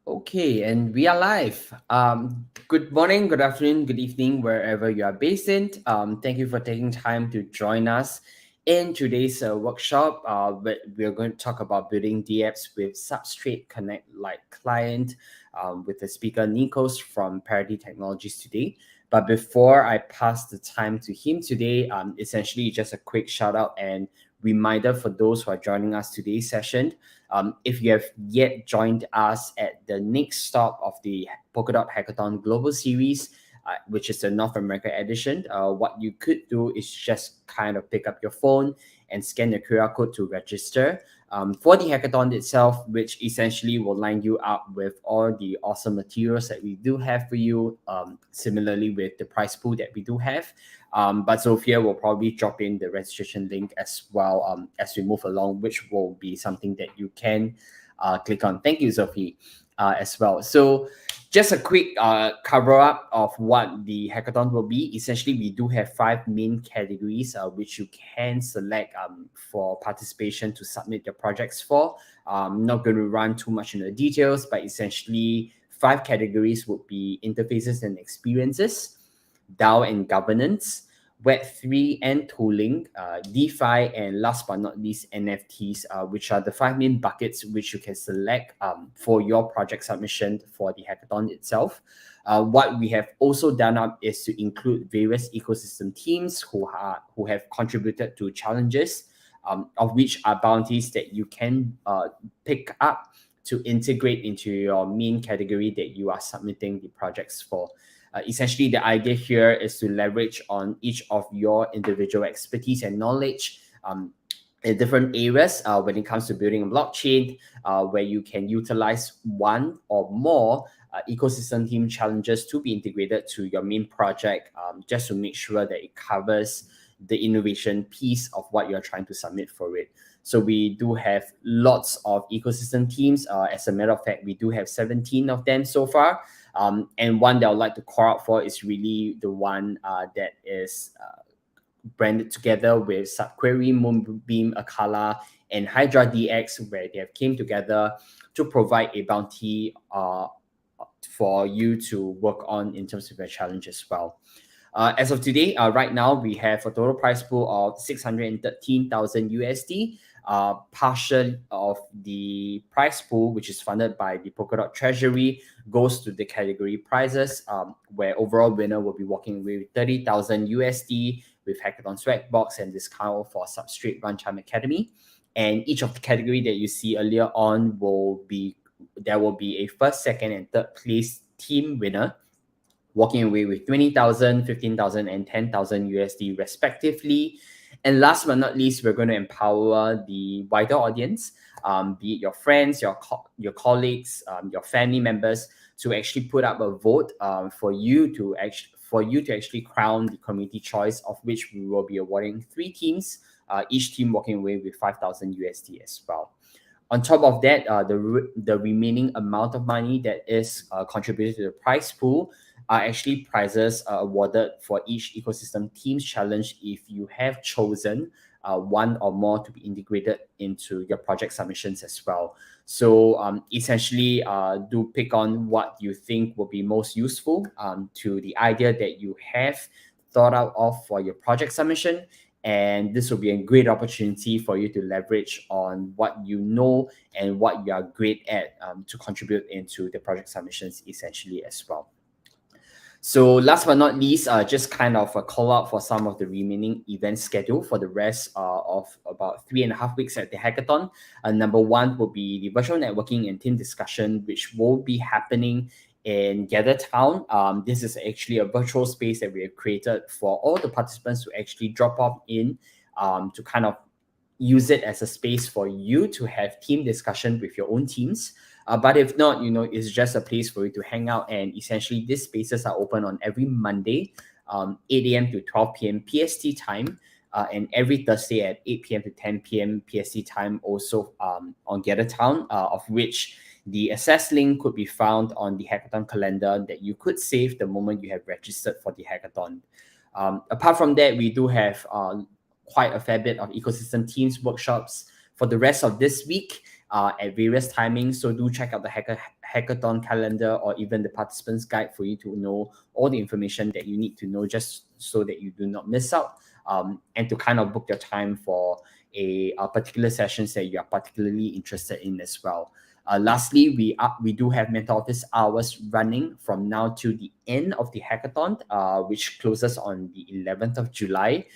Okay, and we are live. Good morning, good afternoon, good evening, wherever you are based in. Thank you for taking time to join us in today's workshop. We're going to talk about building dApps with Substrate Connect like client with the speaker Nikos from Parity Technologies today. But before I pass the time to him today, essentially just a quick shout out and reminder for those who are joining us today's session. If you have yet joined us at the next stop of the Polkadot Hackathon Global Series, which is the North America edition, what you could do is just kind of pick up your phone and scan the QR code to register for the hackathon itself, which essentially will line you up with all the awesome materials that we do have for you, similarly with the prize pool that we do have. But Sophia will probably drop in the registration link as well as we move along, which will be something that you can click on. Thank you, Sophie, as well. So just a quick cover up of what the hackathon will be. Essentially, we do have 5 main categories which you can select for participation to submit your projects for. I'm not going to run too much into the details, but essentially 5 categories would be interfaces and experiences, DAO and governance, Web3 and tooling, DeFi, and last but not least, NFTs, which are the 5 main buckets which you can select for your project submission for the hackathon itself. What we have also done up is to include various ecosystem teams who have contributed to challenges, of which are bounties that you can pick up to integrate into your main category that you are submitting the projects for. Essentially, the idea here is to leverage on each of your individual expertise and knowledge in different areas when it comes to building a blockchain, where you can utilize one or more ecosystem team challenges to be integrated to your main project, just to make sure that it covers the innovation piece of what you're trying to submit for it. So we do have lots of ecosystem teams. As a matter of fact, we do have 17 of them so far. And one that I would like to call out for is really the one that is branded together with Subquery, Moonbeam, Akala, and Hydra DX, where they have came together to provide a bounty for you to work on in terms of your challenge as well. As of today, right now, we have a total prize pool of 613,000 USD. Partial of the prize pool, which is funded by the Polkadot Treasury, goes to the category prizes, where overall winner will be walking away with 30,000 USD with Hackathon swag box and discount for Substrate Runtime Academy. And each of the category that you see earlier on there will be a first, second, and third place team winner, walking away with 20,000, 15,000, and 10,000 USD respectively. And last but not least, we're going to empower the wider audience, be it your friends, your colleagues, your family members, to actually put up a vote for you to actually crown the community choice, of which we will be awarding 3 teams, each team walking away with 5,000 USD as well. On top of that, the remaining amount of money that is contributed to the prize pool are actually prizes awarded for each ecosystem team's challenge if you have chosen one or more to be integrated into your project submissions as well. So essentially, do pick on what you think will be most useful to the idea that you have thought out of for your project submission. And this will be a great opportunity for you to leverage on what you know and what you are great at to contribute into the project submissions essentially as well. So last but not least, just kind of a call out for some of the remaining events schedule for the rest of about 3.5 weeks at the hackathon. Number 1 will be the virtual networking and team discussion, which will be happening in Gather Town. This is actually a virtual space that we have created for all the participants to actually drop off in to kind of use it as a space for you to have team discussion with your own teams. But if not, it's just a place for you to hang out. And essentially, these spaces are open on every Monday, 8 a.m. to 12 p.m. PST time, and every Thursday at 8 p.m. to 10 p.m. PST time, also on Gather Town, of which the access link could be found on the hackathon calendar that you could save the moment you have registered for the hackathon. Apart from that, we do have quite a fair bit of ecosystem teams workshops for the rest of this week at various timings. So do check out the hackathon calendar or even the participants guide for you to know all the information that you need to know just so that you do not miss out, and to kind of book your time for a particular sessions that you are particularly interested in as well. Lastly, we do have mental office hours running from now to the end of the hackathon, which closes on the 11th of July.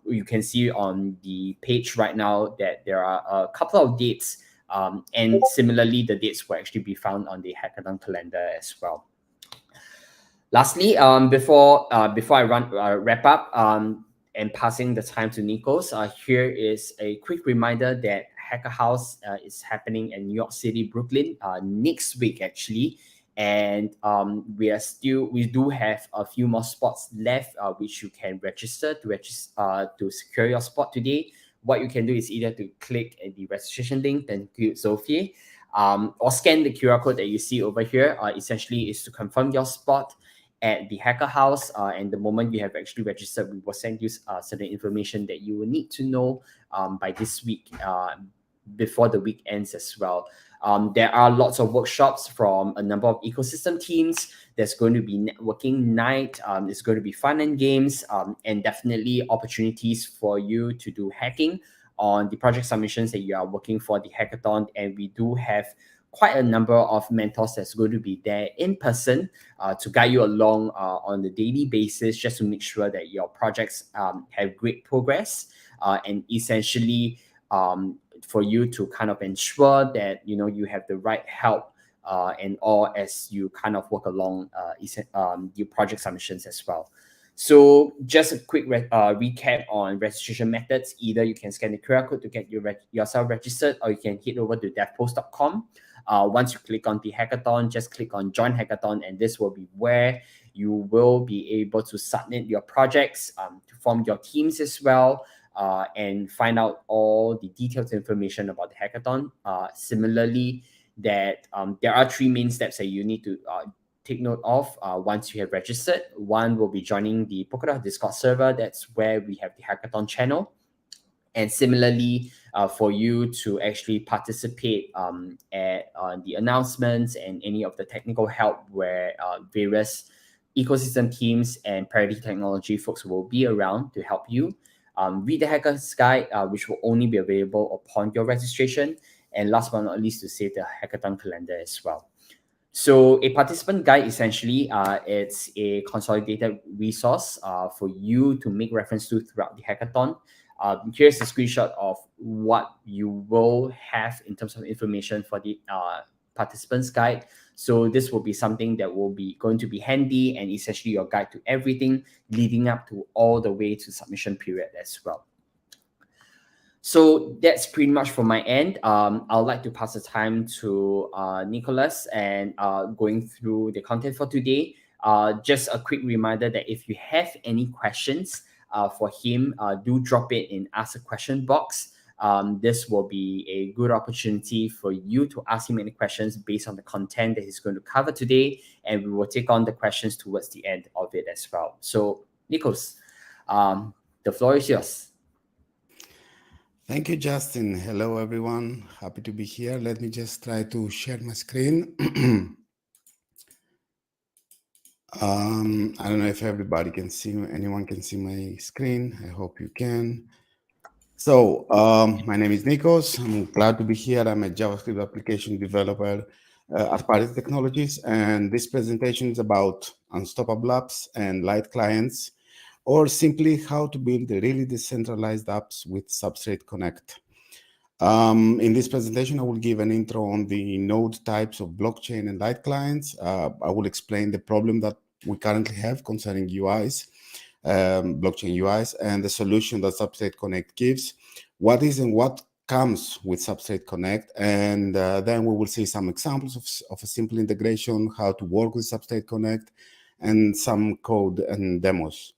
You can see on the page right now that there are a couple of dates, and similarly, the dates will actually be found on the hackathon calendar as well. Lastly, before I wrap up, and passing the time to Nikos, here is a quick reminder that Hacker House is happening in New York City, Brooklyn, next week actually, and we do have a few more spots left, which you can register to secure your spot today. What you can do is either to click the registration link, then click Sophie, or scan the QR code that you see over here. Essentially, is to confirm your spot at the Hacker House, and the moment you have actually registered, we will send you certain information that you will need to know by this week, before the week ends as well. There are lots of workshops from a number of ecosystem teams. There's going to be networking night. There's going to be fun and games, and definitely opportunities for you to do hacking on the project submissions that you are working for the hackathon. And we do have quite a number of mentors that's going to be there in person, to guide you along on a daily basis, just to make sure that your projects have great progress, and essentially for you to kind of ensure that you have the right help and all as you kind of work along your project submissions as well. So just a quick recap on registration methods. Either you can scan the QR code to get yourself registered, or you can head over to devpost.com. Once you click on the hackathon, just click on join hackathon, and this will be where you will be able to submit your projects, to form your teams as well, and find out all the detailed information about the hackathon. Similarly, that there are three main steps that you need to take note of once you have registered. One will be joining the Polkadot Discord server. That's where we have the hackathon channel. And similarly, for you to actually participate at the announcements and any of the technical help where various ecosystem teams and Parity Technology folks will be around to help you. Read the Hacker's Guide, which will only be available upon your registration. And last but not least, to save the hackathon calendar as well. So a participant guide, essentially, it's a consolidated resource for you to make reference to throughout the hackathon. Here's a screenshot of what you will have in terms of information for the participants guide. So this will be something that will be going to be handy and essentially your guide to everything leading up to all the way to submission period as well. So that's pretty much from my end. I'd like to pass the time to Nicholas and going through the content for today. Just a quick reminder that if you have any questions for him, do drop it in Ask a Question box. This will be a good opportunity for you to ask him any questions based on the content that he's going to cover today, and we will take on the questions towards the end of it as well. So, Nicholas, the floor is yours. Thank you, Justin. Hello, everyone. Happy to be here. Let me just try to share my screen. I don't know if everybody can see, anyone can see my screen. I hope you can. So my name is Nikos. I'm glad to be here. I'm a JavaScript application developer at Parity Technologies, and this presentation is about unstoppable apps and light clients, or simply how to build really decentralized apps with Substrate Connect. In this presentation, I will give an intro on the node types of blockchain and light clients. I will explain the problem that we currently have concerning UIs, blockchain UIs, and the solution that Substrate Connect gives. What is and what comes with Substrate Connect, and then we will see some examples of a simple integration, how to work with Substrate Connect, and some code and demos.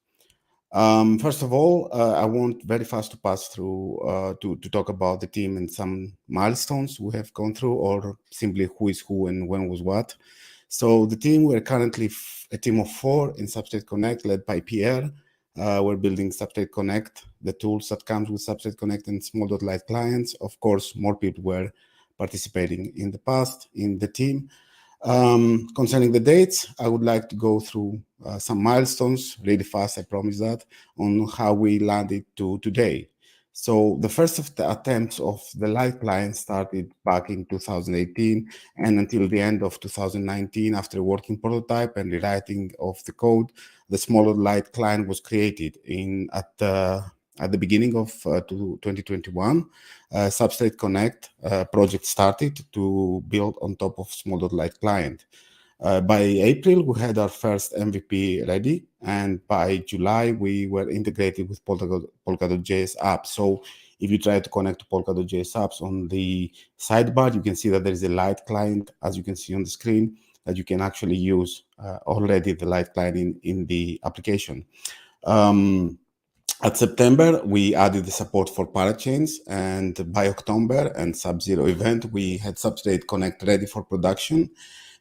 First of all, I want very fast to pass through to talk about the team and some milestones we have gone through, or simply who is who and when was what. So the team, we're currently a team of 4 in Substrate Connect, led by Pierre. We're building Substrate Connect, the tools that comes with Substrate Connect and small.light clients. Of course, more people were participating in the past in the team. Concerning the dates, I would like to go through some milestones really fast, I promise that, on how we landed to today. So the first of the attempts of the light client started back in 2018, and until the end of 2019, after a working prototype and rewriting of the code, the smaller light client was created at the beginning of 2021. Substrate Connect project started to build on top of small.light client. By April, we had our first MVP ready, and by July, we were integrated with Polkadot.js apps. So if you try to connect to Polkadot.js apps on the sidebar, you can see that there is a light client, as you can see on the screen, that you can actually use already the light client in the application. At September, we added the support for parachains, and by October and Sub-Zero event, we had Substrate Connect ready for production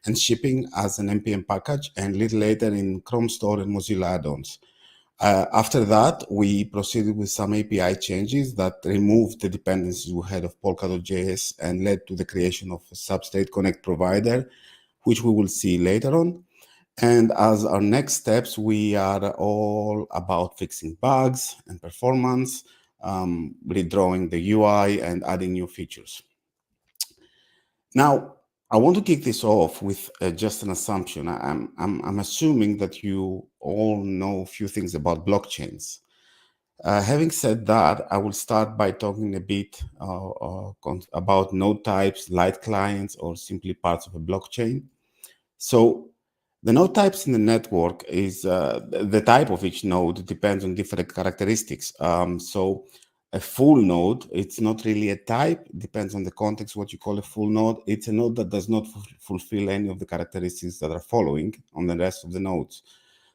and shipping as an NPM package, and a little later in Chrome Store and Mozilla add-ons. After that, we proceeded with some API changes that removed the dependencies we had of Polkadot.js and led to the creation of a Substrate Connect provider, which we will see later on. And as our next steps, we are all about fixing bugs and performance, redrawing the UI and adding new features. Now, I want to kick this off with just an assumption. I'm assuming that you all know a few things about blockchains. Having said that, I will start by talking a bit about node types, light clients, or simply parts of a blockchain. So the node types in the network is the type of each node depends on different characteristics. So a full node, it's not really a type, it depends on the context what you call a full node. It's a node that does not fulfill any of the characteristics that are following on the rest of the nodes.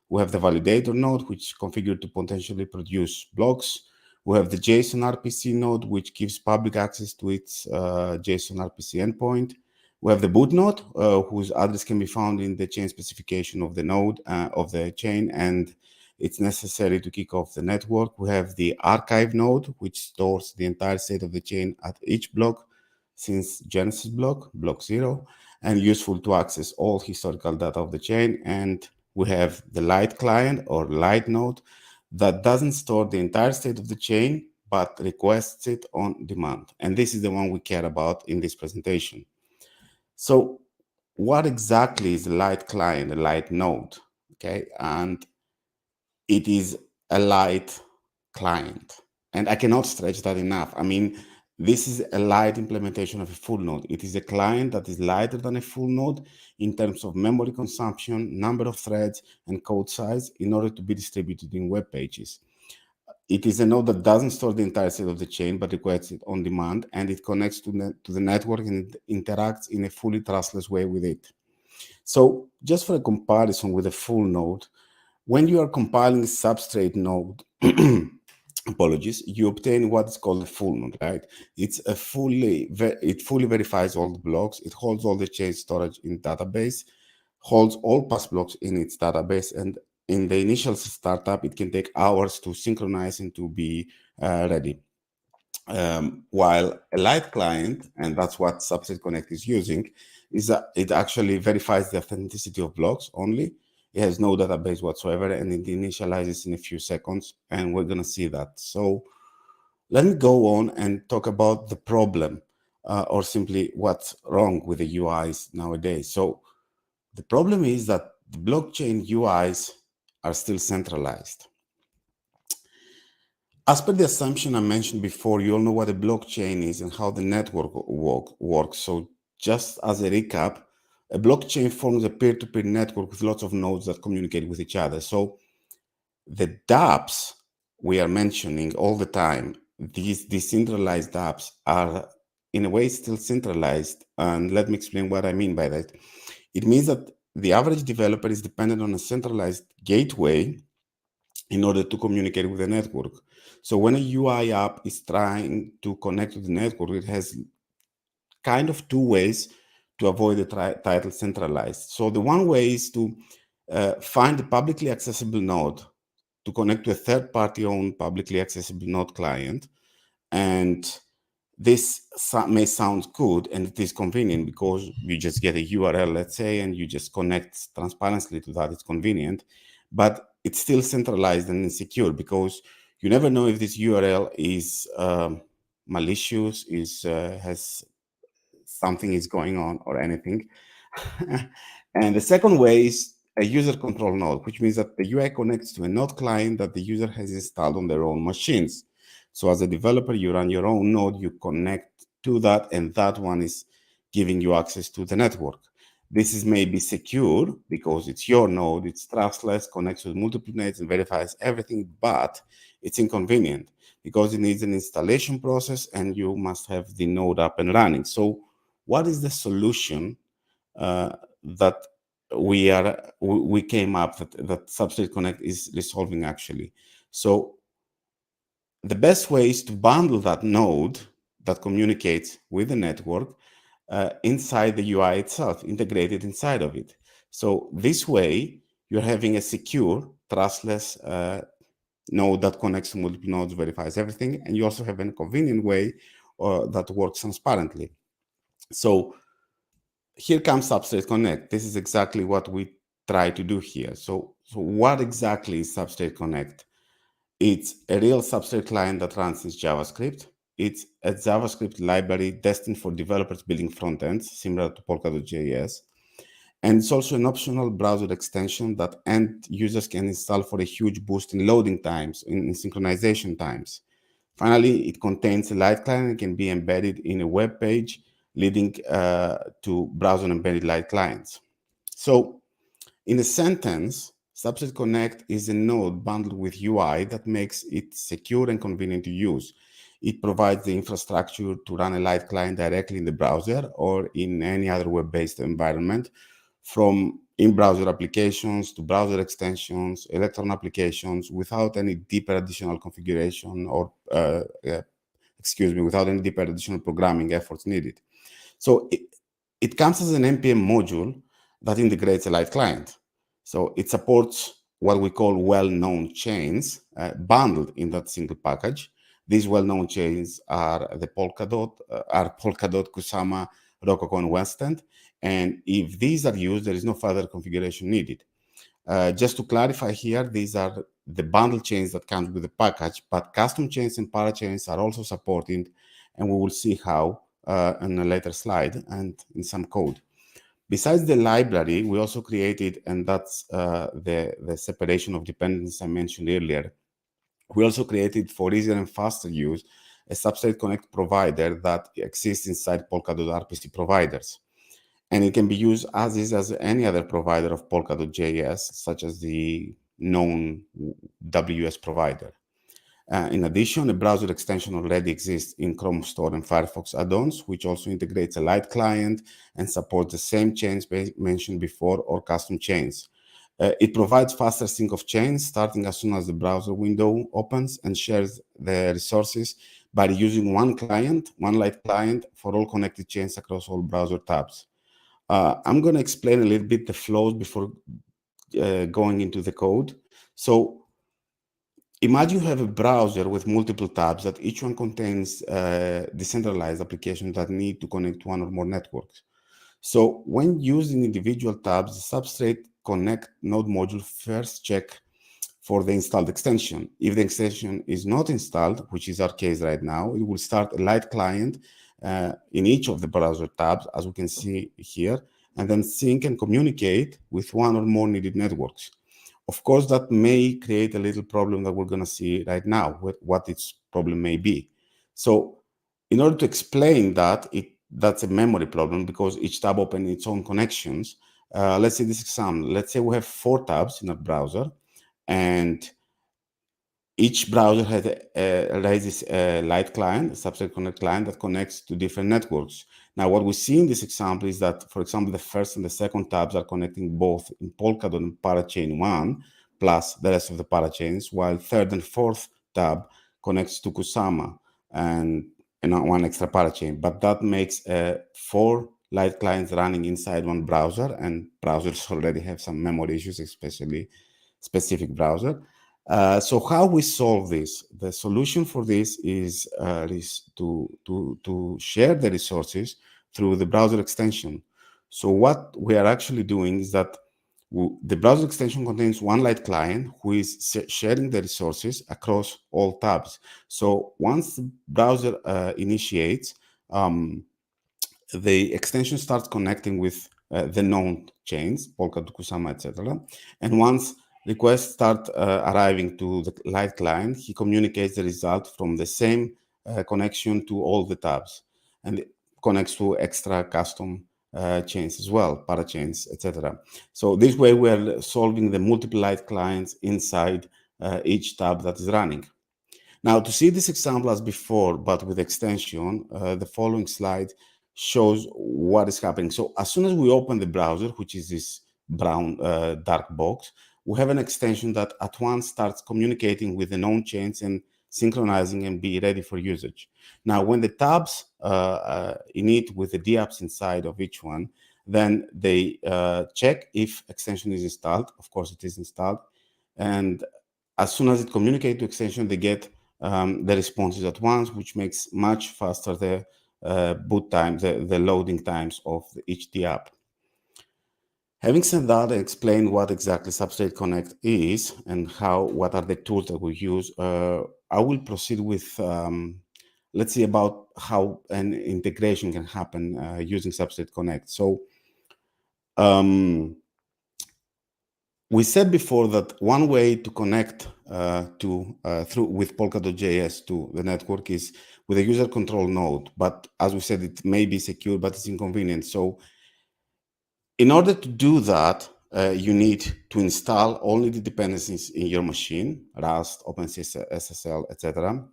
We have the validator node, which is configured to potentially produce blocks. We have the JSON RPC node, which gives public access to its JSON RPC endpoint. We have the boot node, whose address can be found in the chain specification of the node of the chain, and it's necessary to kick off the network. We have the archive node, which stores the entire state of the chain at each block since Genesis block 0, and useful to access all historical data of the chain. And we have the light client or light node that doesn't store the entire state of the chain, but requests it on demand. And this is the one we care about in this presentation. So what exactly is a light client, a light node? Okay, and it is a light client. And I cannot stretch that enough. I mean, this is a light implementation of a full node. It is a client that is lighter than a full node in terms of memory consumption, number of threads, and code size in order to be distributed in web pages. It is a node that doesn't store the entire state of the chain, but requests it on demand, and it connects to the network and interacts in a fully trustless way with it. So just for a comparison with a full node, when you are compiling a substrate node, apologies, you obtain what is called a full node, right? It fully verifies all the blocks. It holds all the chain storage in database, holds all past blocks in its database, and in the initial startup, it can take hours to synchronize and to be ready. While a light client, and that's what Substrate Connect is using, is that it actually verifies the authenticity of blocks only. It has no database whatsoever, and it initializes in a few seconds, and we're going to see that. So let me go on and talk about the problem, or simply what's wrong with the UIs nowadays. So the problem is that the blockchain UIs are still centralized. As per the assumption I mentioned before, you all know what a blockchain is and how the network works. So just as a recap, a blockchain forms a peer-to-peer network with lots of nodes that communicate with each other. So the dApps we are mentioning all the time, these decentralized dApps are in a way still centralized. And let me explain what I mean by that. It means that the average developer is dependent on a centralized gateway in order to communicate with the network. So when a UI app is trying to connect to the network, it has kind of two ways to avoid the title centralized. So the one way is to find a publicly accessible node to connect to a third-party owned publicly accessible node client, and This may sound good and it is convenient because you just get a URL, let's say, and you just connect transparently to that. It's convenient, but it's still centralized and insecure because you never know if this URL is malicious, has something is going on or anything. And the second way is a user control node, which means that the UI connects to a node client that the user has installed on their own machines. So as a developer, you run your own node, you connect to that, and that one is giving you access to the network. This is maybe secure because it's your node, it's trustless, connects with multiple nodes and verifies everything, but it's inconvenient because it needs an installation process and you must have the node up and running. So what is the solution that we came up that Substrate Connect is resolving actually? So the best way is to bundle that node that communicates with the network inside the UI itself, integrated inside of it. So this way, you're having a secure, trustless node that connects to multiple nodes, verifies everything, and you also have a convenient way that works transparently. So here comes Substrate Connect. This is exactly what we try to do here. So what exactly is Substrate Connect? It's a real Substrate client that runs in JavaScript. It's a JavaScript library destined for developers building front ends, similar to polkadotJS. And it's also an optional browser extension that end users can install for a huge boost in loading times, in synchronization times. Finally, it contains a light client and can be embedded in a web page, leading to browser-embedded light clients. So, in a sentence, Substrate Connect is a node bundled with UI that makes it secure and convenient to use. It provides the infrastructure to run a light client directly in the browser or in any other web-based environment, from in-browser applications to browser extensions, Electron applications, without any deeper additional configuration or, without any deeper additional programming efforts needed. So it comes as an NPM module that integrates a light client. So it supports what we call well-known chains bundled in that single package. These well-known chains are the Polkadot, Kusama, Rococo, and Westend. And if these are used, there is no further configuration needed. Just to clarify here, these are the bundle chains that comes with the package, but custom chains and parachains are also supported, and we will see how in a later slide and in some code. Besides the library, we also created, and that's the separation of dependencies I mentioned earlier. We also created, for easier and faster use, a Substrate Connect provider that exists inside Polkadot RPC providers. And it can be used as is as any other provider of Polkadot.js, such as the known WS provider. In addition, a browser extension already exists in Chrome Store and Firefox add-ons, which also integrates a light client and supports the same chains mentioned before or custom chains. It provides faster sync of chains starting as soon as the browser window opens and shares the resources by using one client, one light client for all connected chains across all browser tabs. I'm going to explain a little bit the flows before going into the code. So imagine you have a browser with multiple tabs that each one contains decentralized applications that need to connect to one or more networks. So when using individual tabs, the Substrate Connect node module first check for the installed extension. If the extension is not installed, which is our case right now, it will start a light client in each of the browser tabs, as we can see here, and then sync and communicate with one or more needed networks. Of course, that may create a little problem that we're going to see right now, what its problem may be. So in order to explain that, that's a memory problem because each tab opens its own connections. Let's see this example. Let's say we have 4 tabs in a browser, and each browser raises a light client, a Substrate Connect client that connects to different networks. Now, what we see in this example is that, for example, the first and the second tabs are connecting both in Polkadot and Parachain 1, plus the rest of the parachains, while third and fourth tab connects to Kusama and one extra parachain. But that makes 4 light clients running inside one browser, and browsers already have some memory issues, especially specific browser. So how we solve this? The solution for this is to share the resources through the browser extension. So what we are actually doing is that the browser extension contains one light client who is sharing the resources across all tabs. So once the browser initiates, um, the extension starts connecting with the known chains, Polkadot, Kusama, etc. And once requests start arriving to the light client, he communicates the result from the same connection to all the tabs, and it connects to extra custom chains as well, parachains, etc. So this way we are solving the multiple light clients inside each tab that is running. Now, to see this example as before, but with extension, the following slide shows what is happening. So as soon as we open the browser, which is this brown dark box, we have an extension that at once starts communicating with the known chains and synchronizing and be ready for usage. Now, when the tabs init with the dApps inside of each one, then they check if extension is installed. Of course, it is installed. And as soon as it communicates to extension, they get the responses at once, which makes much faster the boot time, the loading times of each dApp. Having said that, I explained what exactly Substrate Connect is and what are the tools that we use. I will proceed with, let's see about how an integration can happen using Substrate Connect. So we said before that one way to connect through with Polkadot.js to the network is with a user control node. But as we said, it may be secure, but it's inconvenient. So in order to do that, you need to install only the dependencies in your machine, Rust, OpenSSL, SSL, etc.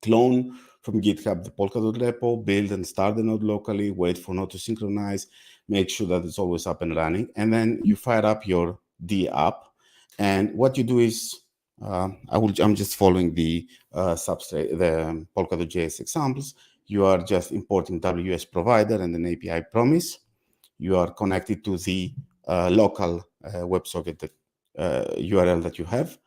Clone from GitHub the Polkadot repo, build and start the node locally, wait for node to synchronize, make sure that it's always up and running, and then you fire up your dApp. And what you do is, I'm just following the Substrate, the Polkadot.js examples. You are just importing WS provider and an API promise. You are connected to the local WebSocket URL that you have,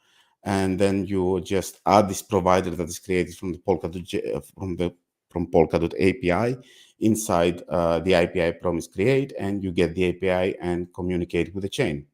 and then you just add this provider that is created from the from Polkadot API inside the API promise create, and you get the API and communicate with the chain.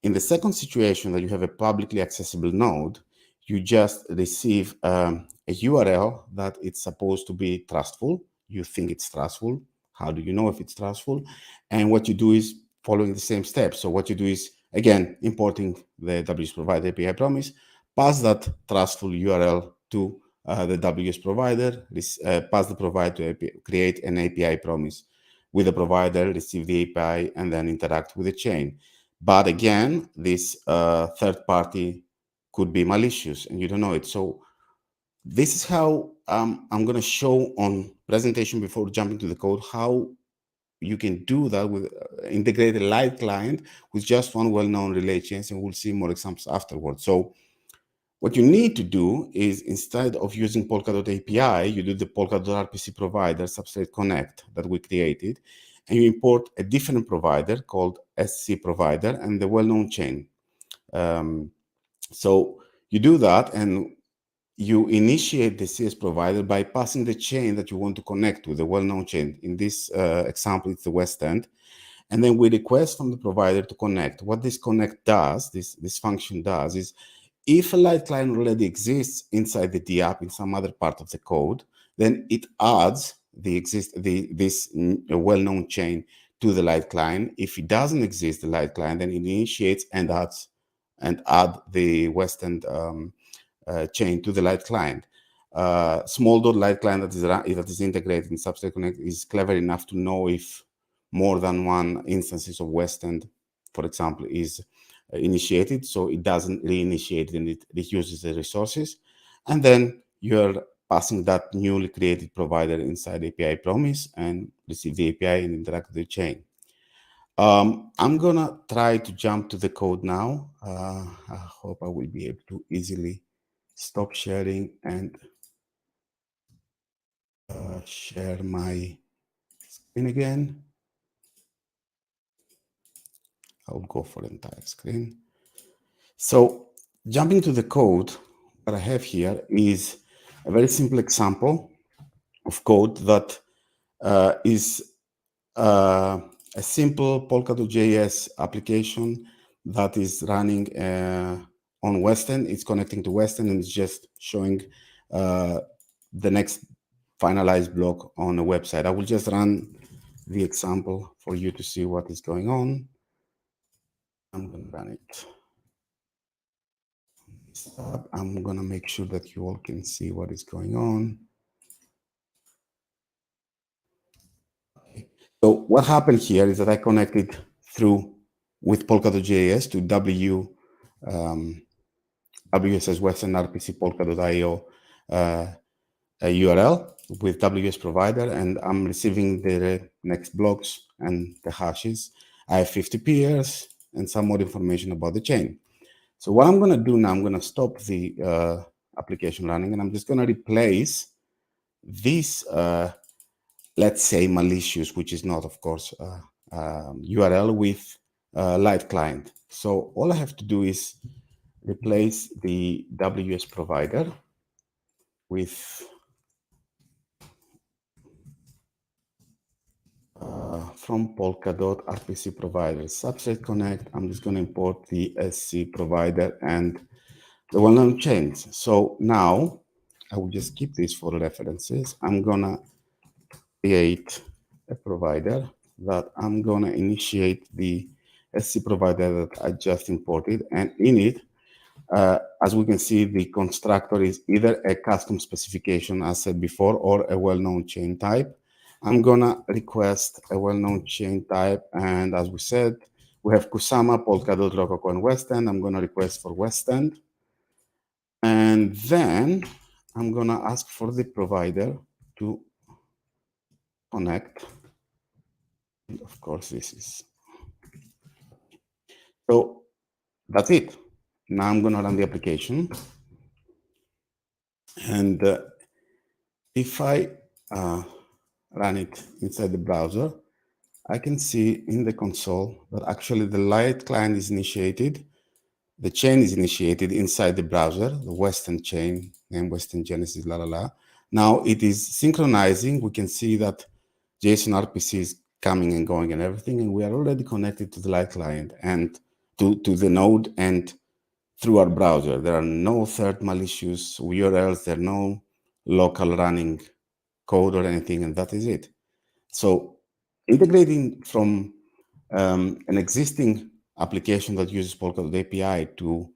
In the second situation that you have a publicly accessible node, you just receive a URL that it's supposed to be trustful. You think it's trustful. How do you know if it's trustful? And what you do is following the same steps. So what you do is, again, importing the WS provider API promise, pass that trustful URL to the WS provider, pass the provider to create an API promise with the provider, receive the API, and then interact with the chain. But again, this third party could be malicious and you don't know it. So this is how I'm going to show on presentation before jumping to the code, how you can do that with integrated live client with just one well-known relay chains, and we'll see more examples afterwards. So what you need to do is, instead of using Polkadot API, you do the Polkadot RPC provider, Substrate Connect, that we created, and you import a different provider called SC provider and the well-known chain. So you do that, and you initiate the CS provider by passing the chain that you want to connect to, the well-known chain. In this example, it's the West End. And then we request from the provider to connect. What this connect does, this function does, is if a light client already exists inside the dApp in some other part of the code, then it adds this well-known chain to the light client. If it doesn't exist, the light client, then it initiates and add the West End chain to the light client. Small dot light client that is integrated in Substrate Connect is clever enough to know if more than one instances of West End, for example, is initiated, so it doesn't reinitiate and it reuses the resources. And then you're passing that newly created provider inside API promise and receive the API and interact with the chain. I'm gonna try to jump to the code now. I hope I will be able to easily stop sharing and share my screen again. I'll go for the entire screen. So Jumping to the code, what I have here is a very simple example of code that is a simple Polkadot.js application that is running on Western. It's connecting to Western and it's just showing the next finalized block on a website. I will just run the example for you to see what is going on. I'm going to run it. I'm going to make sure that you all can see what is going on. So what happened here is that I connected through with Polkadot.js to WSS Western RPC Polkadot.io a URL with WS provider, and I'm receiving the next blocks and the hashes. I have 50 peers and some more information about the chain. So what I'm going to do now, I'm going to stop the application running, and I'm just going to replace this, let's say, malicious, which is not, of course, URL with light client. So all I have to do is replace the WS provider with from Polkadot RPC provider Substrate Connect. I'm just going to import the SC provider and the well-known chains. So now I will just keep this for references. I'm going to create a provider that I'm going to initiate the SC provider that I just imported, and in it, as we can see, the constructor is either a custom specification, as said before, or a well-known chain type. I'm gonna request a well-known chain type, and as we said, we have Kusama, Polkadot, Rococo, and Westend. I'm gonna request for Westend, and then I'm gonna ask for the provider to connect. And of course, this is so. That's it. Now I'm gonna run the application, and if I run it inside the browser, I can see in the console that actually the light client is initiated, the chain is initiated inside the browser, the Western chain, name Western Genesis, la la la. Now it is synchronizing. We can see that JSON RPC is coming and going and everything, and we are already connected to the light client and to the node and through our browser. There are no third malicious URLs, there are no local running code or anything, and that is it. So integrating from an existing application that uses Polkadot API to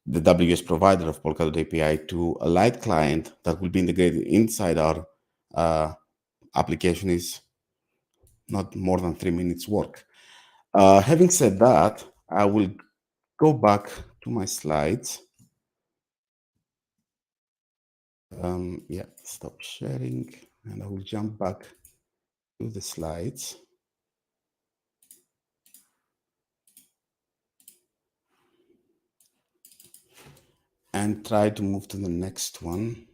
the WS provider of Polkadot API to a light client that will be integrated inside our application is not more than 3 minutes work. Having said that, I will go back to my slides. Yeah, stop sharing, and I will jump back to the slides. And try to move to the next one.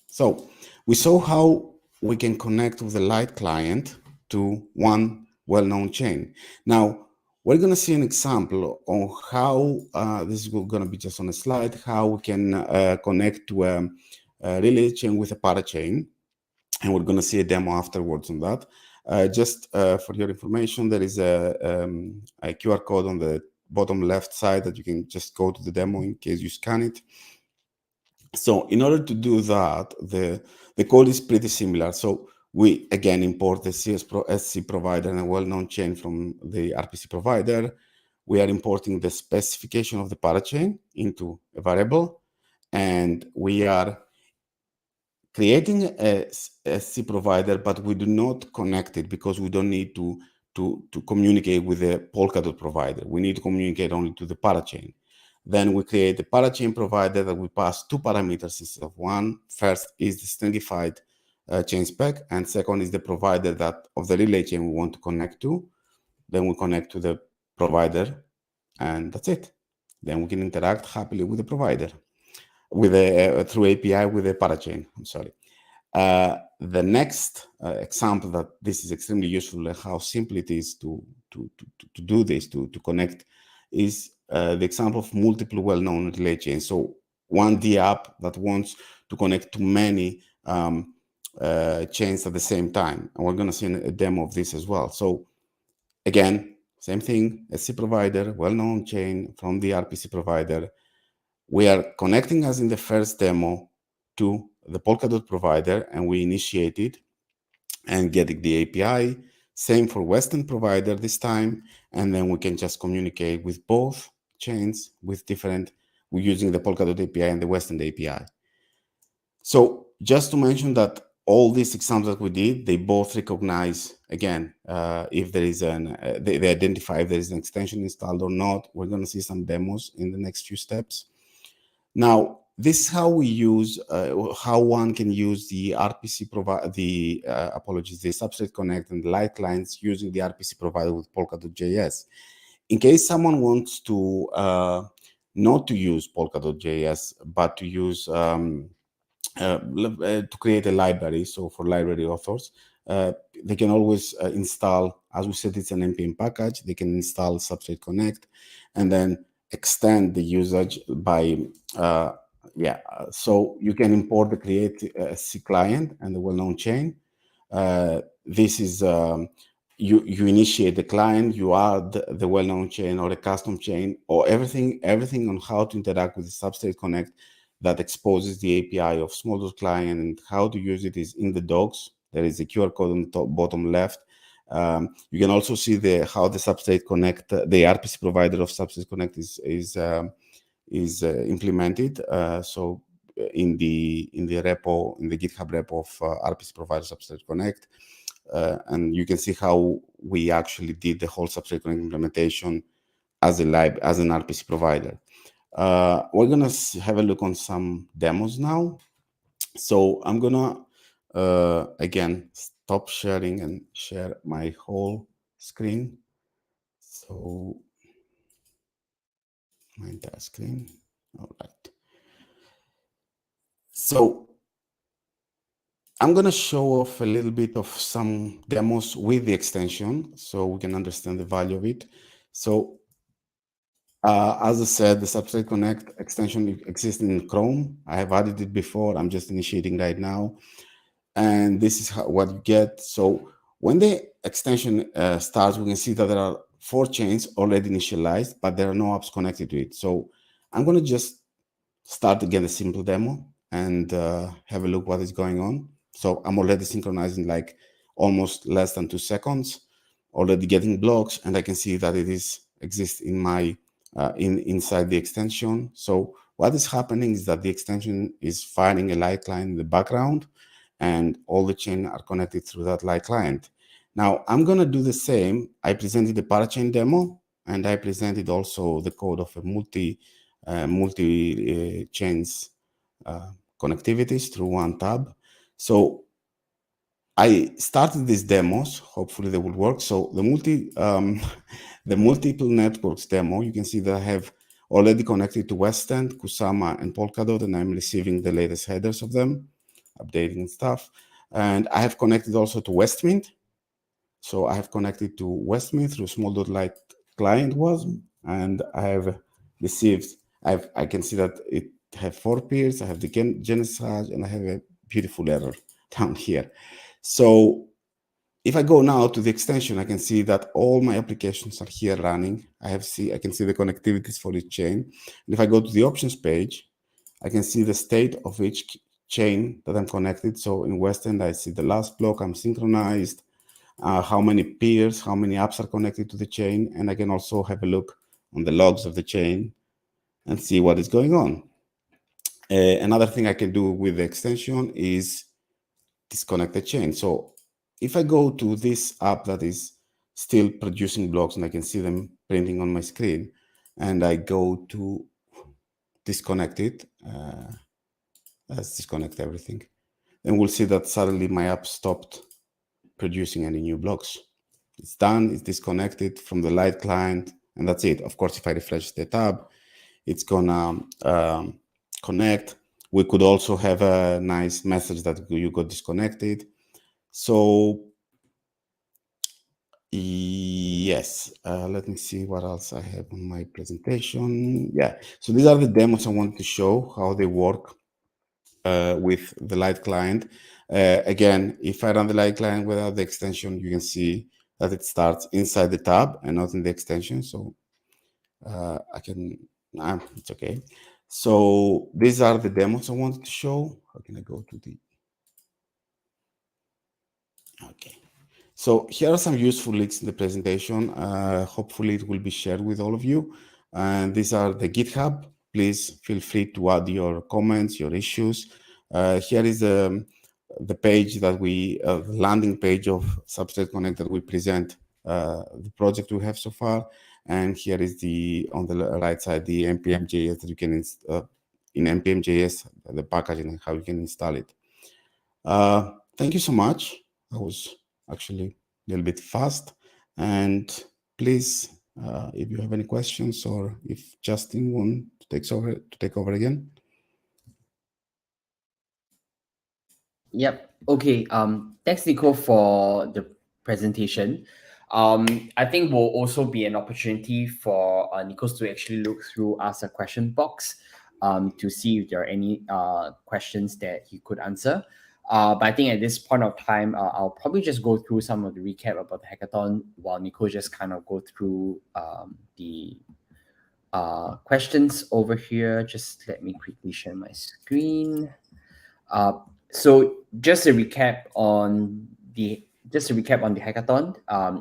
So we saw how we can connect with the light client to one well-known chain. Now, we're going to see an example on how, this is going to be just on a slide, how we can connect to a relay chain with a parachain. And we're going to see a demo afterwards on that. Just for your information, there is a QR code on the bottom left side that you can just go to the demo in case you scan it. So in order to do that, the code is pretty similar. So we again import the SC provider and a well-known chain from the RPC provider. We are importing the specification of the parachain into a variable, and we are creating a SC provider, but we do not connect it because we don't need to communicate with the Polkadot provider. We need to communicate only to the parachain. Then we create the parachain provider that we pass 2 parameters instead of 1. First is the stringified chain spec, and second is the provider that of the relay chain we want to connect to. Then we connect to the provider, and that's it. Then we can interact happily with the provider, with through API with the parachain. I'm sorry. The next example that this is extremely useful and how simple it is to do this, to connect, is the example of multiple well-known relay chains. So one dApp that wants to connect to many chains at the same time. And we're going to see a demo of this as well. So again, same thing, SC provider, well-known chain from the RPC provider. We are connecting, as in the first demo, to the Polkadot provider, and we initiate it and getting the API. Same for Western provider this time, and then we can just communicate with both chains with different, we're using the Polkadot API and the Western API. So just to mention that all these examples that we did, they both recognize, again, if there is they identify if there is an extension installed or not. We're going to see some demos in the next few steps. Now, this is how we use, how one can use the RPC the Substrate Connect and the light clients using the RPC provided with Polkadot.js. In case someone wants to not to use Polkadot.js, but to use to create a library, so for library authors, they can always install, as we said, it's an npm package. They can install Substrate Connect and then extend the usage by so you can import the create C client and the well-known chain. This is you initiate the client, you add the well-known chain or a custom chain or everything on how to interact with the Substrate Connect that exposes the API of Small client, and how to use it is in the docs. There is a QR code on the top bottom left. You can also see how the Substrate Connect, the RPC provider of Substrate Connect is implemented. So in the repo, in the GitHub repo of RPC provider Substrate Connect, and you can see how we actually did the whole Substrate Connect implementation as an RPC provider. We're gonna have a look on some demos now. So I'm gonna again stop sharing and share my whole screen. So my entire screen. All right. So I'm gonna show off a little bit of some demos with the extension so we can understand the value of it. So as I said, the Substrate Connect extension exists in Chrome. I have added it before. I'm just initiating right now. And this is what you get. So when the extension starts, we can see that there are 4 chains already initialized, but there are no apps connected to it. So I'm going to just start again a simple demo and have a look what is going on. So I'm already synchronizing like almost less than 2 seconds, already getting blocks, and I can see that it exists in my inside the extension. So what is happening is that the extension is firing a light client in the background, and all the chains are connected through that light client. Now I'm going to do the same. I presented the parachain demo, and I presented also the code of a multi chains connectivities through one tab. So I started these demos. Hopefully they will work. So the multiple networks demo, you can see that I have already connected to Western, Kusama, and Polkadot, and I'm receiving the latest headers of them, updating stuff. And I have connected also to Westmint. So I have connected to Westmint through small.light client and I have received, I can see that it have 4 peers. I have the Genesis hash, and I have a beautiful error down here. So if I go now to the extension, I can see that all my applications are here running. I can see the connectivities for each chain. And if I go to the options page, I can see the state of each chain that I'm connected. So in Western, I see the last block, I'm synchronized, how many peers, how many apps are connected to the chain. And I can also have a look on the logs of the chain and see what is going on. Another thing I can do with the extension is disconnect the chain. So if I go to this app that is still producing blocks, and I can see them printing on my screen, and I go to disconnect it, let's disconnect everything, then we'll see that suddenly my app stopped producing any new blocks. It's done, it's disconnected from the light client, and that's it. Of course, if I refresh the tab, it's gonna connect. We could also have a nice message that you got disconnected. So Yes, let me see what else I have on my presentation. Yeah, so these are the demos I wanted to show how they work with the Light client. Again, if I run the Light client without the extension, you can see that it starts inside the tab and not in the extension. So it's okay. So these are the demos I wanted to show. How can I go to the, okay. So here are some useful links in the presentation. Hopefully it will be shared with all of you. And these are the GitHub. Please feel free to add your comments, your issues. Here is the page that the landing page of Substrate Connect that we present the project we have so far. And here is on the right side, the npm.js that you can in npm.js, the packaging and how you can install it. Thank you so much. That was actually a little bit fast. And please, if you have any questions or if Justin wants to take over again. Yep. Okay. Thanks, Nico, for the presentation. I think will also be an opportunity for Nikos to actually look through us a question box to see if there are any questions that he could answer. But I think at this point of time, I'll probably just go through some of the recap about the hackathon while Nico just kind of go through the questions over here. Just let me quickly share my screen. So just a recap on the hackathon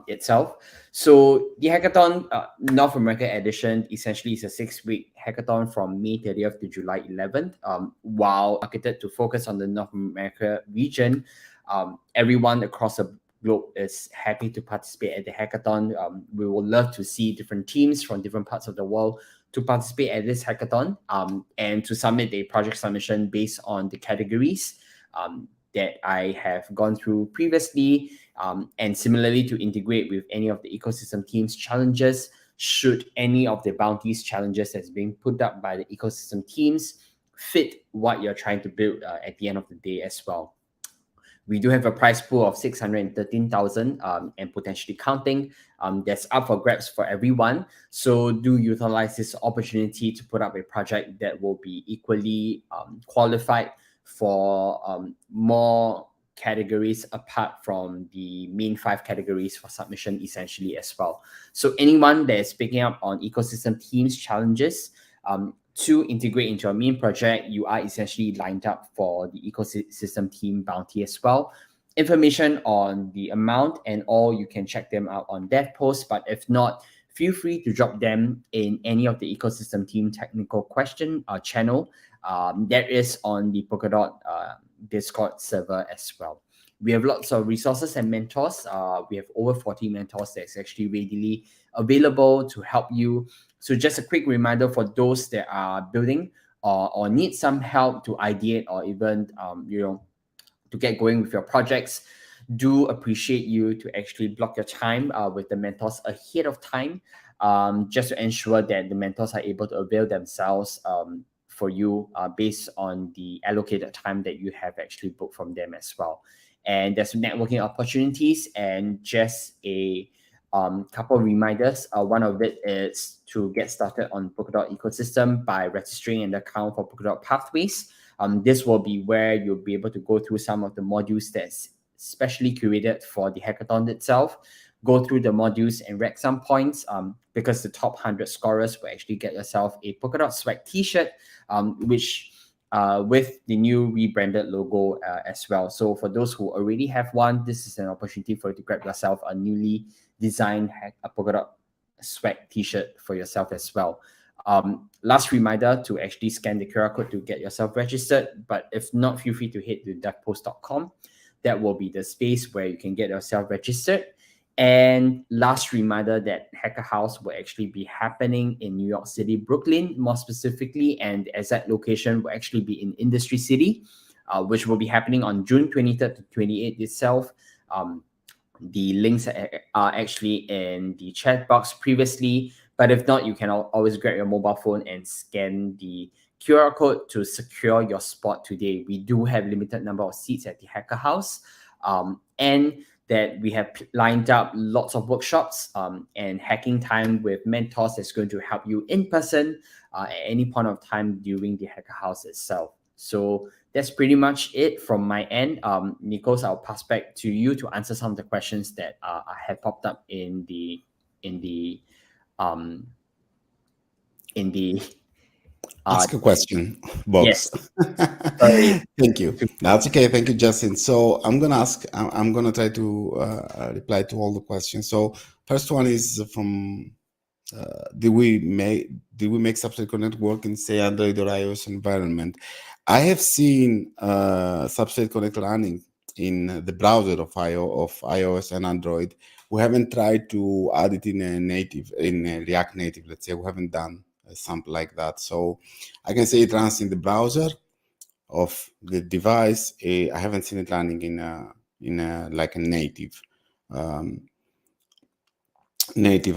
itself. So the hackathon North America edition essentially is a 6-week hackathon from May 30th to July 11th. While marketed to focus on the North America region, everyone across the globe is happy to participate at the hackathon. We would love to see different teams from different parts of the world to participate at this hackathon and to submit a project submission based on the categories that I have gone through previously, and similarly to integrate with any of the ecosystem teams challenges should any of the bounties challenges that's being put up by the ecosystem teams fit what you're trying to build at the end of the day as well. We do have a prize pool of 613,000 and potentially counting. That's up for grabs for everyone. So do utilize this opportunity to put up a project that will be equally qualified for more categories apart from the main 5 categories for submission essentially as well. So anyone that is picking up on ecosystem teams challenges to integrate into your main project, you are essentially lined up for the ecosystem team bounty as well. Information on the amount and all, you can check them out on dev post, but if not, feel free to drop them in any of the ecosystem team technical question channel that is on the Polkadot Discord server as well. We have lots of resources and mentors. We have over 40 mentors that's actually readily available to help you. So just a quick reminder for those that are building or need some help to ideate or even to get going with your projects, do appreciate you to actually block your time with the mentors ahead of time, just to ensure that the mentors are able to avail themselves for you based on the allocated time that you have actually booked from them as well. And there's networking opportunities and just a couple of reminders. One of it is to get started on Polkadot ecosystem by registering an account for Polkadot Pathways. This will be where you'll be able to go through some of the modules that's specially curated for the hackathon itself. Go through the modules and rack some points because the top 100 scorers will actually get yourself a Polkadot swag t-shirt, which with the new rebranded logo as well. So for those who already have one, this is an opportunity for you to grab yourself a newly designed Polkadot swag t-shirt for yourself as well. Last reminder to actually scan the QR code to get yourself registered, but if not, feel free to head to devpost.com. That will be the space where you can get yourself registered. And last reminder that Hacker House will actually be happening in New York City, Brooklyn, more specifically, and the exact location will actually be in Industry City, which will be happening on June 23rd to 28th itself. The links are actually in the chat box previously, but if not, you can always grab your mobile phone and scan the QR code to secure your spot today. We do have limited number of seats at the Hacker House, and that we have lined up lots of workshops and hacking time with mentors that's going to help you in person at any point of time during the Hacker House itself. So that's pretty much it from my end. Nikos, I'll pass back to you to answer some of the questions that have popped up in the um in the Ask a question box. yes, sorry. Thank you. That's okay. Thank you, Justin. So I'm gonna ask. I'm gonna try to reply to all the questions. So first one is from did we make Substrate Connect work in, say, Android or iOS environment? I have seen Substrate Connect running in the browser of iOS and Android. We haven't tried to add it in a React Native. Let's say we haven't done something like that. So I can say it runs in the browser of the device. I haven't seen it running in a like a native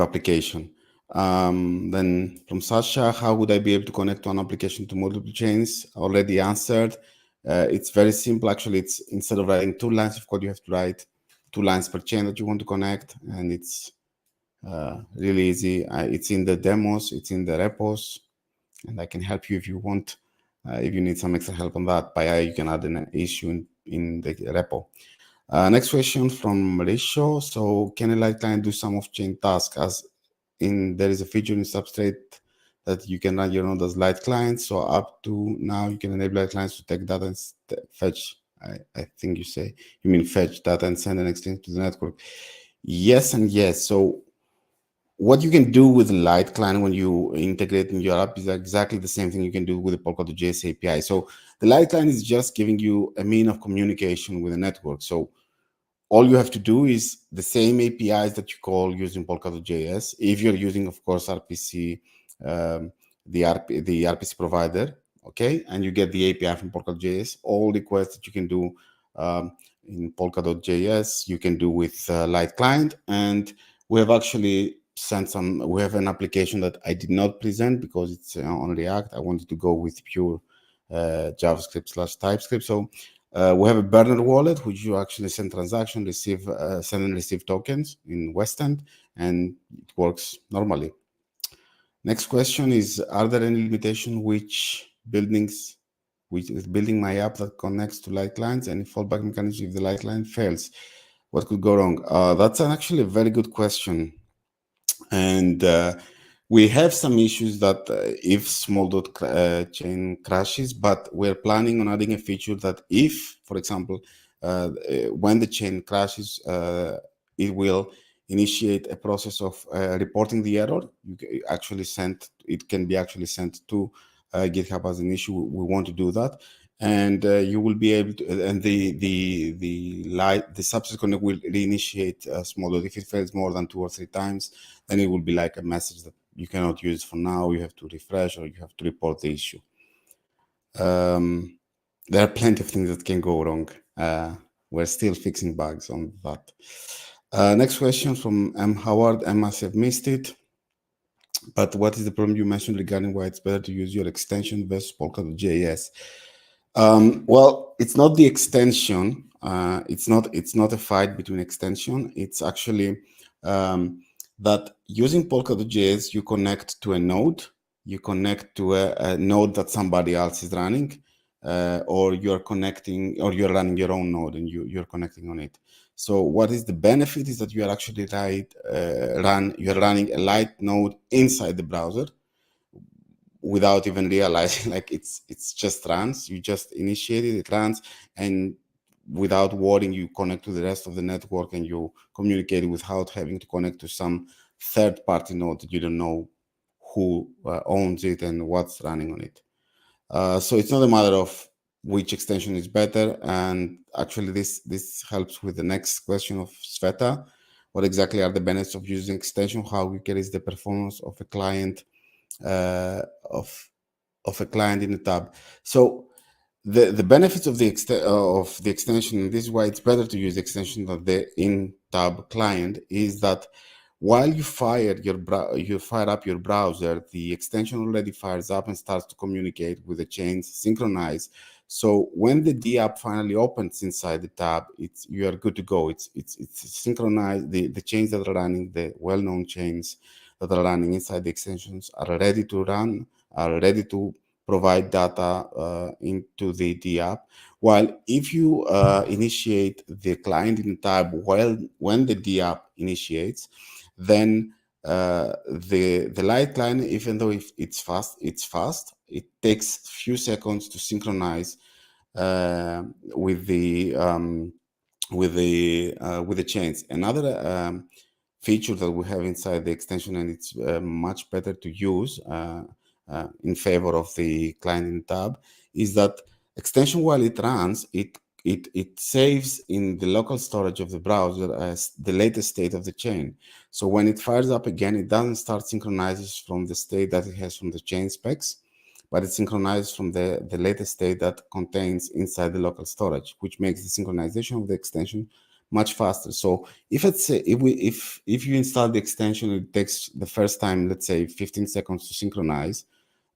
application. Then from Sasha, how would I be able to connect one application to multiple chains? Already answered. It's very simple. Actually, it's instead of writing 2 lines of code, you have to write 2 lines per chain that you want to connect, and it's really easy. It's in the demos, it's in the repos, and I can help you if you want. If you need some extra help on that, you can add an issue in the repo. Next question from Mauricio. So can a light client do some off-chain tasks? As in, there is a feature in Substrate that you can run your node as light client. So up to now, you can enable light clients to take data and fetch. I think you mean fetch data and send an extension to the network. Yes and yes. So what you can do with light client when you integrate in your app is exactly the same thing you can do with the Polkadot.js API. So the light client is just giving you a mean of communication with the network. So all you have to do is the same APIs that you call using Polkadot.js. If you're using, of course, RPC, the RPC provider, okay, and you get the API from Polkadot.js, all requests that you can do in Polkadot.js, you can do with light client. And we have actually we have an application that I did not present because it's on React. I wanted to go with pure JavaScript/TypeScript. So we have a burner wallet, which you actually send transaction, send and receive tokens in Westend, and it works normally. Next question is, are there any limitations which is building my app that connects to light clients, and fallback mechanism if the light client fails? What could go wrong? That's actually a very good question. And we have some issues that if small chain crashes, but we're planning on adding a feature that if, for example, when the chain crashes, it will initiate a process of reporting the error. It can be actually sent to GitHub as an issue. We want to do that. And you will be able to, and the Substrate Connect will reinitiate small. If it fails more than 2 or 3 times, then it will be like a message that you cannot use for now. You have to refresh or you have to report the issue. There are plenty of things that can go wrong. We're still fixing bugs on that. Next question from M. Howard. I must have missed it. But what is the problem you mentioned regarding why it's better to use your extension versus Polkadot.js? Well, it's not the extension. It's not a fight between extension. It's actually that using Polkadot.js, you connect to a node. You connect to a node that somebody else is running, or you're running your own node and you're connecting on it. So what is the benefit is that you are actually you're running a light node inside the browser without even realizing, like it's just runs. You just initiate it runs, and without worrying, you connect to the rest of the network and you communicate without having to connect to some third-party node that you don't know who owns it and what's running on it. So it's not a matter of which extension is better. And actually, this helps with the next question of Sveta. What exactly are the benefits of using extension? How quick is the performance of a client of a client in a tab? So the benefits of the extension, and this is why it's better to use the extension of the in-tab client, is that while you fire up your browser, the extension already fires up and starts to communicate with the chains, synchronized. So when the dApp finally opens inside the tab, you are good to go. It's synchronized. The chains that are running, the well-known chains that are running inside the extensions, are ready to run, are ready to provide data into the dApp. While if you initiate the client in the tab when the dApp initiates, then the light client, even though if it's fast, it takes few seconds to synchronize with the chains. Another feature that we have inside the extension, and it's much better to use in favor of the client in tab, is that extension, while it runs, it saves in the local storage of the browser as the latest state of the chain. So when it fires up again, it doesn't start synchronizes from the state that it has from the chain specs, but it synchronizes from the latest state that contains inside the local storage, which makes the synchronization of the extension much faster. So if you install the extension, it takes the first time, let's say 15 seconds to synchronize.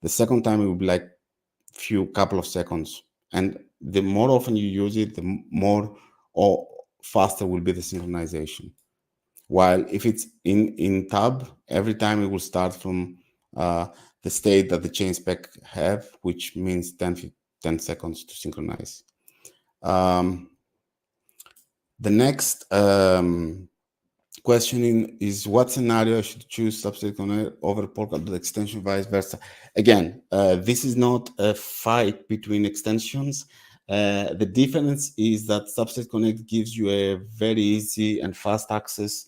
The second time it will be like couple of seconds, and the more often you use it, the more or faster will be the synchronization. While if it's in tab, every time it will start from the state that the chain spec have, which means 10 seconds to synchronize. The next questioning is, what scenario I should choose Substrate Connect over Polkadot extension, vice versa? Again, this is not a fight between extensions. The difference is that Substrate Connect gives you a very easy and fast access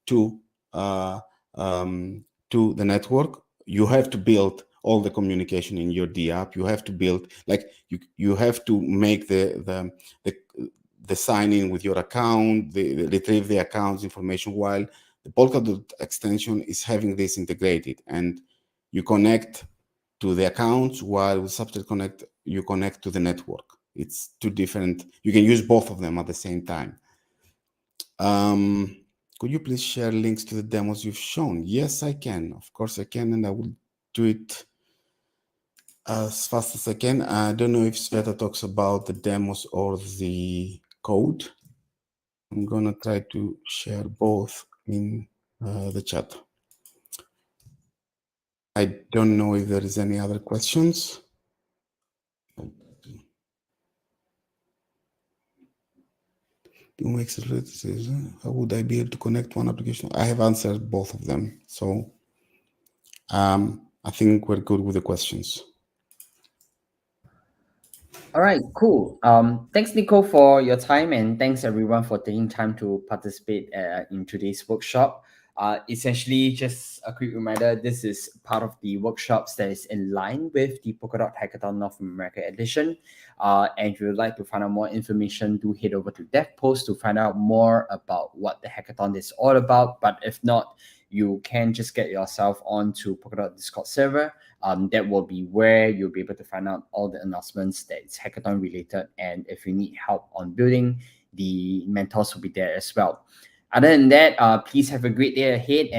to the network. You have to build all the communication in your dApp. You have to build, like, you have to make the sign in with your account, retrieve the account's information, while the Polkadot extension is having this integrated, and you connect to the accounts, while with Substrate Connect, you connect to the network. It's two different, you can use both of them at the same time. Could you please share links to the demos you've shown? Yes, I can. Of course I can, and I will do it as fast as I can. I don't know if Sveta talks about the demos or the code. I'm gonna try to share both in the chat. I don't know if there is any other questions. How would I be able to connect one application? I have answered both of them, so I think we're good with the questions. All right, cool. Thanks, Nico, for your time, and thanks everyone for taking time to participate in today's workshop. Essentially, just a quick reminder, this is part of the workshops that is in line with the Polkadot Hackathon North America edition. And if you would like to find out more information, do head over to DevPost to find out more about what the hackathon is all about. But if not, you can just get yourself onto Polkadot Discord server. That will be where you'll be able to find out all the announcements that is hackathon related. And if you need help on building, the mentors will be there as well. Other than that, please have a great day ahead. And